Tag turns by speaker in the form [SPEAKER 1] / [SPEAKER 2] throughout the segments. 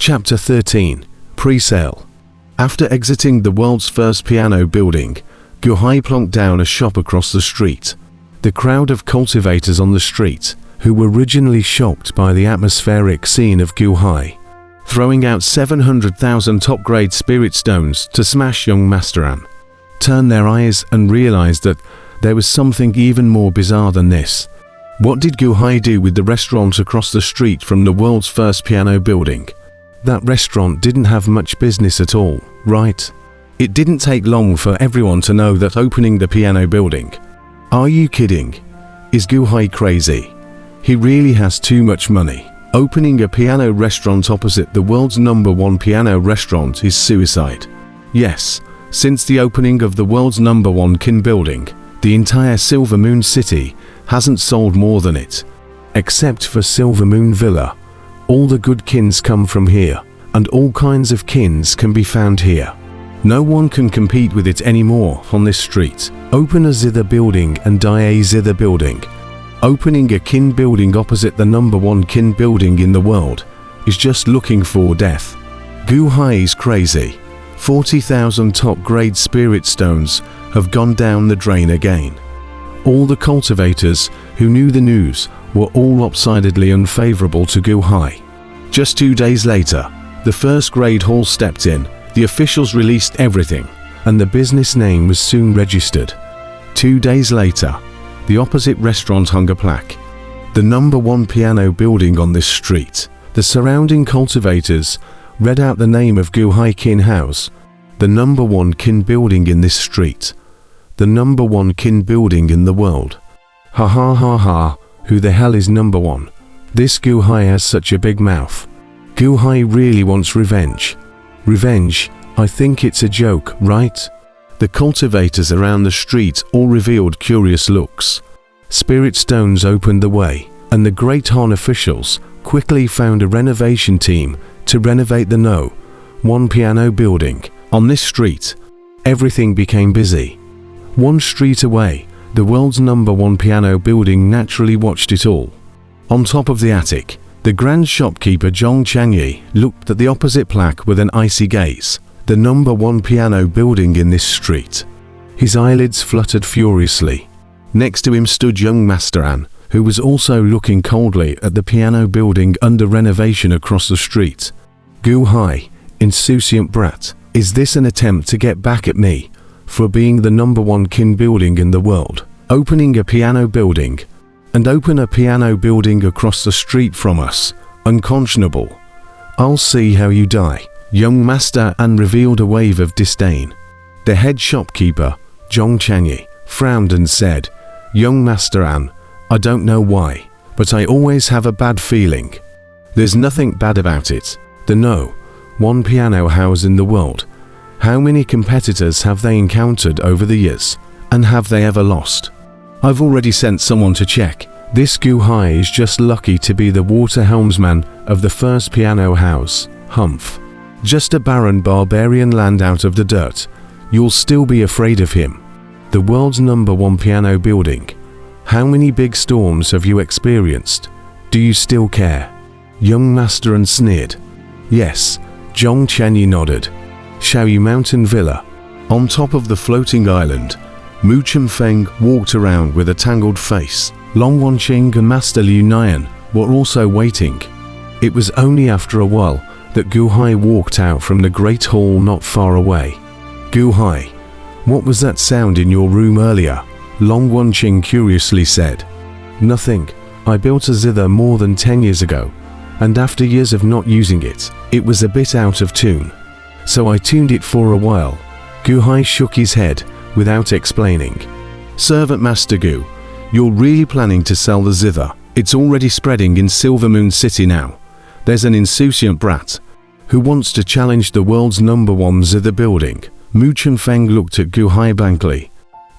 [SPEAKER 1] Chapter 13. Pre-sale. After exiting the world's first piano building, Guhai plonked down a shop across the street. The crowd of cultivators on the street, who were originally shocked by the atmospheric scene of Guhai, throwing out 700,000 top-grade spirit stones to smash young Master An, turned their eyes and realized that there was something even more bizarre than this. What did Guhai do with the restaurant across the street from the world's first piano building? That restaurant didn't have much business at all, right? It didn't take long for everyone to know that opening the piano building. Are you kidding? Is Guhai crazy? He really has too much money. Opening a piano restaurant opposite the world's #1 piano restaurant is suicide. Yes, since the opening of the world's #1 kin building, the entire Silver Moon City hasn't sold more than it. Except for Silver Moon Villa. All the good kins come from here, and all kinds of kins can be found here. No one can compete with it anymore on this street. Open a zither building and die a zither building. Opening a kin building opposite the #1 kin building in the world is just looking for death. Guhai is crazy. 40,000 top-grade spirit stones have gone down the drain again. All the cultivators who knew the news were all lopsidedly unfavorable to Guhai. Just 2 days later, the first grade hall stepped in, the officials released everything, and the business name was soon registered. 2 days later, the opposite restaurant hung a plaque. The #1 piano building on this street. The surrounding cultivators read out the name of Guhai Kin House, the #1 kin building in this street. The #1 kin building in the world. Ha ha ha ha, who the hell is #1? This Guhai has such a big mouth. Guhai really wants revenge. Revenge? I think it's a joke, right? The cultivators around the street all revealed curious looks. Spirit stones opened the way, and the Great Han officials quickly found a renovation team to renovate the #1 piano building. On this street, everything became busy. 1 street away, the world's #1 piano building naturally watched it all. On top of the attic, the grand shopkeeper Zhong Changyi looked at the opposite plaque with an icy gaze. The #1 piano building in this street. His eyelids fluttered furiously. Next to him stood young Master An, who was also looking coldly at the piano building under renovation across the street. Guhai, insouciant brat, is this an attempt to get back at me for being the #1 kin building in the world? Opening a piano building, and open a piano building across the street from us. Unconscionable. I'll see how you die. Young Master An revealed a wave of disdain. The head shopkeeper, Zhong Changyi, frowned and said, "Young Master An, I don't know why, but I always have a bad feeling. There's nothing bad about it. The #1 piano house in the world. How many competitors have they encountered over the years, and have they ever lost? I've already sent someone to check. This Guhai is just lucky to be the water helmsman of the first piano house. Humph. Just a barren barbarian land out of the dirt. You'll still be afraid of him. The world's #1 piano building. How many big storms have you experienced? Do you still care?" Young Master An sneered. "Yes." Zhong Changyi nodded. Shaoyu Mountain Villa. On top of the floating island, Mu Chunfeng walked around with a tangled face. Long Wanqing and Master Liu Nian were also waiting. It was only after a while that Guhai walked out from the great hall not far away. "Guhai, what was that sound in your room earlier?" Long Wanqing curiously said. "Nothing. I built a zither more than 10 years ago, and after years of not using it, it was a bit out of tune. So I tuned it for a while." Guhai shook his head without explaining. "Servant Master Gu, you're really planning to sell the zither? It's already spreading in Silver Moon City now. There's an insouciant brat who wants to challenge the world's #1 zither building." Mu Chunfeng looked at Guhai blankly.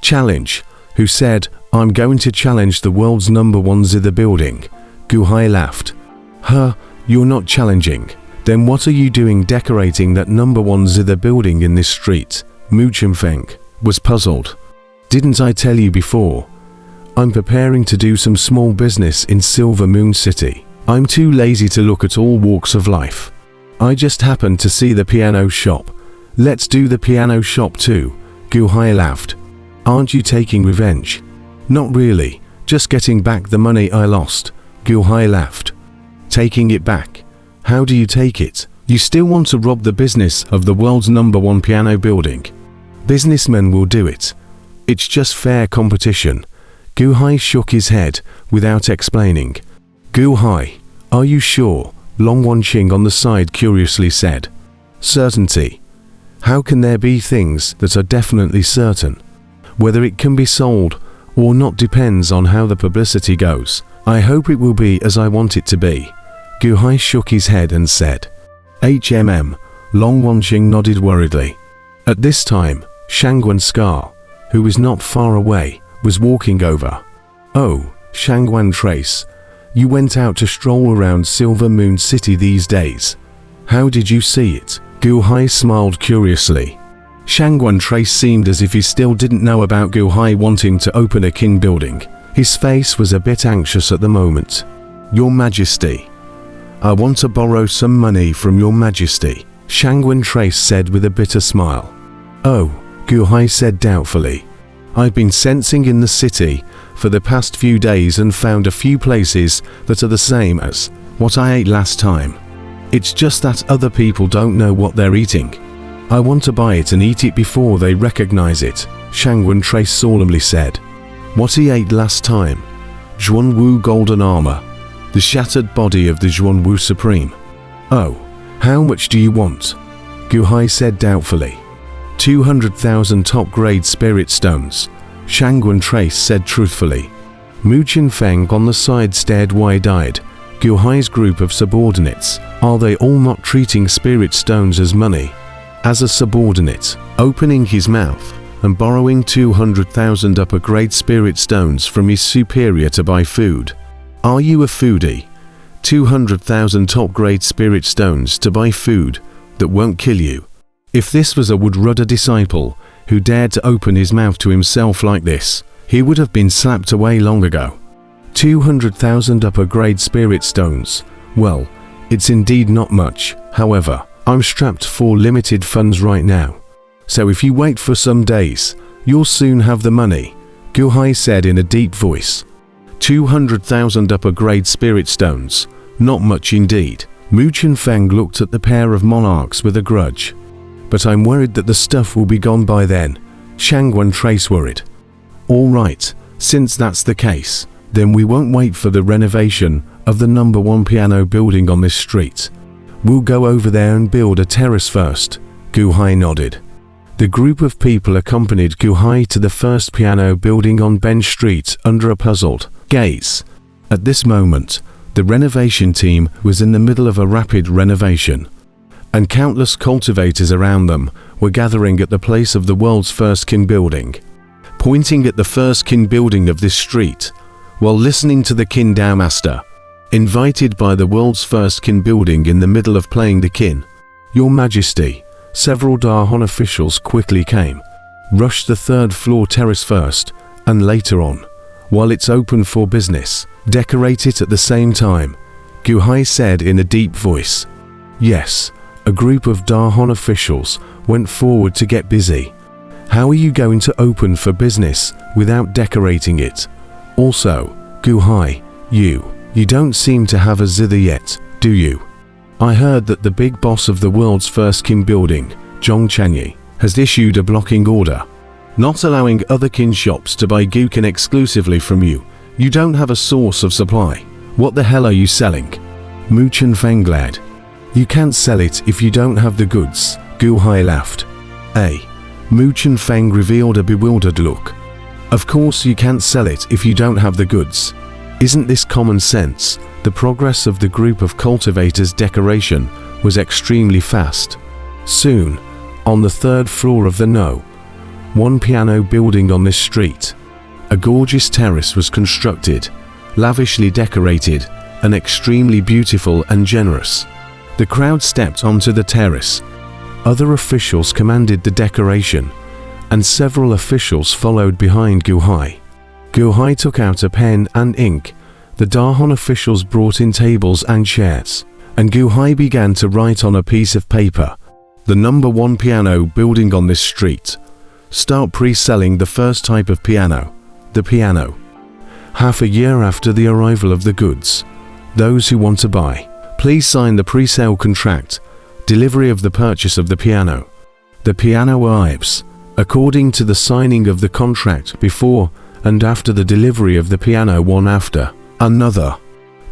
[SPEAKER 1] "Challenge? Who said I'm going to challenge the world's #1 zither building?" Guhai laughed. "Huh, you're not challenging. Then what are you doing decorating that #1 zither building in this street?" Mu Chunfeng was puzzled. "Didn't I tell you before? I'm preparing to do some small business in Silver Moon City. I'm too lazy to look at all walks of life. I just happened to see the piano shop. Let's do the piano shop too, Gu Hai laughed. Aren't you taking revenge? Not really, just getting back the money I lost, Gu Hai laughed. Taking it back? How do you take it? You still want to rob the business of the world's #1 piano building? Businessmen will do it. It's just fair competition. Gu Hai shook his head without explaining. Gu Hai, are you sure? Long Wanqing on the side curiously said. Certainty. How can there be things that are definitely certain? Whether it can be sold or not depends on how the publicity goes. I hope it will be as I want it to be. Gu Hai shook his head and said. Long Wanqing nodded worriedly. At this time, Shangguan Scar, who was not far away, was walking over. Oh, Shangguan Trace, you went out to stroll around Silver Moon City these days. How did you see it? Gu Hai smiled curiously. Shangguan Trace seemed as if he still didn't know about Gu Hai wanting to open a kin building. His face was a bit anxious at the moment. Your Majesty, I want to borrow some money from Your Majesty, Shangguan Trace said with a bitter smile. Oh, Gu Hai said doubtfully. I've been sensing in the city for the past few days and found a few places that are the same as what I ate last time. It's just that other people don't know what they're eating. I want to buy it and eat it before they recognize it, Shangguan Trace solemnly said. What he ate last time? Zhuanwu golden armor. The shattered body of the Zhuanwu Supreme. Oh, how much do you want? Gu Hai said doubtfully. 200,000 top-grade spirit stones, Shangguan Trace said truthfully. Mu Qinfeng on the side stared wide-eyed. Gu Hai's group of subordinates, are they all not treating spirit stones as money? As a subordinate, opening his mouth and borrowing 200,000 upper-grade spirit stones from his superior to buy food. Are you a foodie? 200,000 top-grade spirit stones to buy food that won't kill you. If this was a Wood-Rudder disciple who dared to open his mouth to himself like this, he would have been slapped away long ago. 200,000 upper-grade spirit stones. Well, it's indeed not much. However, I'm strapped for limited funds right now. So if you wait for some days, you'll soon have the money, Gu Hai said in a deep voice. 200,000 upper-grade spirit stones. Not much indeed. Mu Qinfeng looked at the pair of monarchs with a grudge. But I'm worried that the stuff will be gone by then, Shangguan Trace worried. All right, since that's the case, then we won't wait for the renovation of the #1 piano building on this street. We'll go over there and build a terrace first, Gu Hai nodded. The group of people accompanied Gu Hai to the first piano building on Bench Street under a puzzled gaze. At this moment, the renovation team was in the middle of a rapid renovation, and countless cultivators around them were gathering at the place of the world's first kin building. Pointing at the first kin building of this street, while listening to the kin Dao master, invited by the world's first kin building in the middle of playing the kin. Your Majesty, several Dahon officials quickly came, rushed the third floor terrace first, and later on, while it's open for business, decorate it at the same time, Gu Hai said in a deep voice. Yes, a group of Dahon officials went forward to get busy. How are you going to open for business without decorating it? Also, Gu Hai, you don't seem to have a zither yet, do you? I heard that the big boss of the world's first kin building, Zhong Chanyi, has issued a blocking order, not allowing other kin shops to buy Gukin exclusively from you. You don't have a source of supply. What the hell are you selling? Mu Qinfeng glared. You can't sell it if you don't have the goods, Gu Hai laughed. Mu Qinfeng revealed a bewildered look. Of course you can't sell it if you don't have the goods. Isn't this common sense? The progress of the group of cultivators' decoration was extremely fast. Soon, on the third floor of the #1 piano building on this street, a gorgeous terrace was constructed, lavishly decorated, and extremely beautiful and generous. The crowd stepped onto the terrace. Other officials commanded the decoration, and several officials followed behind Gu Hai. Gu Hai took out a pen and ink. The Dahon officials brought in tables and chairs, and Gu Hai began to write on a piece of paper, "The number 1 piano building on this street. Start pre-selling the first type of piano, the piano. Half a year after the arrival of the goods. Those who want to buy, please sign the pre-sale contract. Delivery of the purchase of the piano. The piano arrives, according to the signing of the contract before and after the delivery of the piano one after another.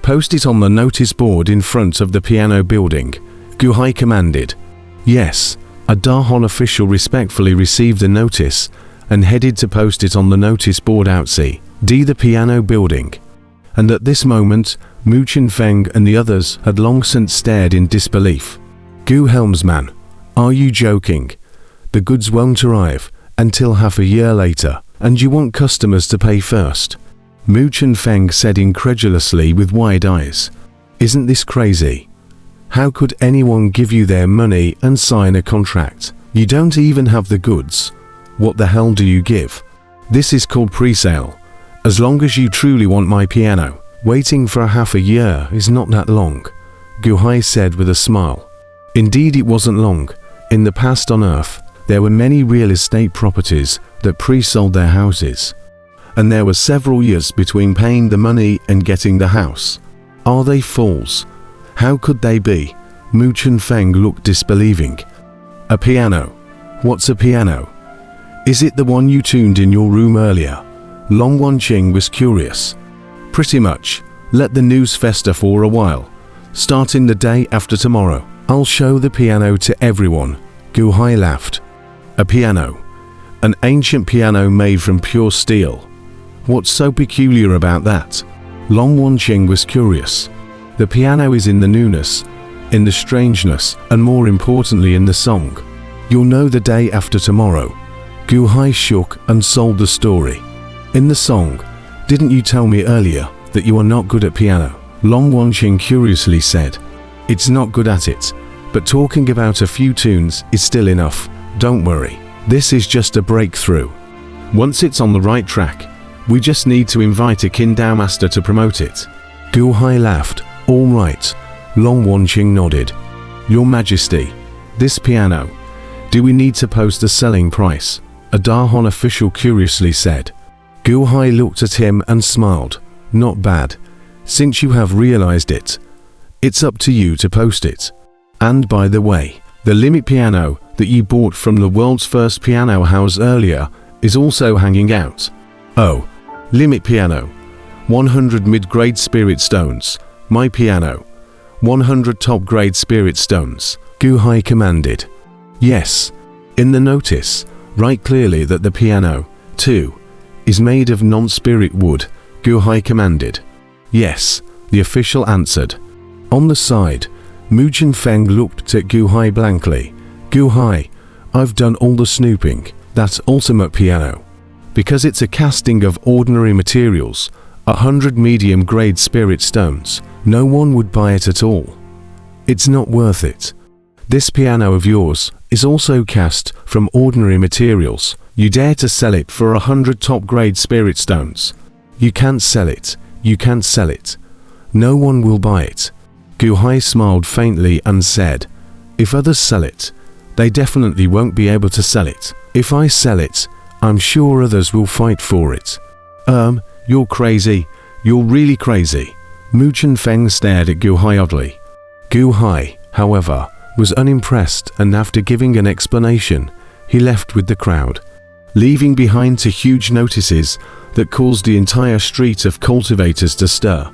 [SPEAKER 1] Post it on the notice board in front of the piano building," Gu Hai commanded. Yes, a Dahon official respectfully received the notice and headed to post it on the notice board outside the piano building. And at this moment, Mu Chunfeng and the others had long since stared in disbelief. "Gu Helmsman, are you joking? The goods won't arrive until half a year later, and you want customers to pay first?" Mu Chunfeng said incredulously with wide eyes. "Isn't this crazy? How could anyone give you their money and sign a contract? You don't even have the goods. What the hell do you give? This is called pre-sale. As long as you truly want my piano, waiting for half a year is not that long," Gu Hai said with a smile. Indeed, it wasn't long. In the past on Earth, there were many real estate properties that pre-sold their houses. And there were several years between paying the money and getting the house. Are they fools? How could they be? Mu Chunfeng looked disbelieving. "A piano? What's a piano? Is it the one you tuned in your room earlier?" Long Wanqing was curious. "Pretty much. Let the news fester for a while. Starting the day after tomorrow, I'll show the piano to everyone," Gu Hai laughed. "A piano? An ancient piano made from pure steel. What's so peculiar about that?" Long Wanqing was curious. "The piano is in the newness, in the strangeness, and more importantly in the song. You'll know the day after tomorrow." Gu Hai shook and sold the story. "In the song, didn't you tell me earlier that you are not good at piano?" Long Wanqing curiously said. "It's not good at it, but talking about a few tunes is still enough. Don't worry, this is just a breakthrough. Once it's on the right track, we just need to invite a Qingdao master to promote it." Gu Hai laughed. "All right." Long Wanqing nodded. "Your Majesty, this piano, do we need to post a selling price?" a Dahon official curiously said. Gu Hai looked at him and smiled. "Not bad. Since you have realized it, it's up to you to post it. And by the way, the limit piano that you bought from the world's first piano house earlier is also hanging out." "Oh, limit piano. 100 mid-grade spirit stones. My piano. 100 top-grade spirit stones," Gu Hai commanded. "Yes. In the notice, write clearly that the piano, too, is made of non-spirit wood," Gu Hai commanded. "Yes," the official answered. On the side, Mu Chunfeng looked at Gu Hai blankly. "Gu Hai, I've done all the snooping. That ultimate piano. Because it's a casting of ordinary materials, 100 medium-grade spirit stones, no one would buy it at all. It's not worth it. This piano of yours is also cast from ordinary materials. You dare to sell it for 100 top-grade spirit stones? You can't sell it. You can't sell it. No one will buy it." Gu Hai smiled faintly and said, "If others sell it, they definitely won't be able to sell it. If I sell it, I'm sure others will fight for it." You're crazy. You're really crazy." Mu Chunfeng stared at Gu Hai oddly. Gu Hai, however, was unimpressed, and after giving an explanation, he left with the crowd, leaving behind two huge notices that caused the entire street of cultivators to stir.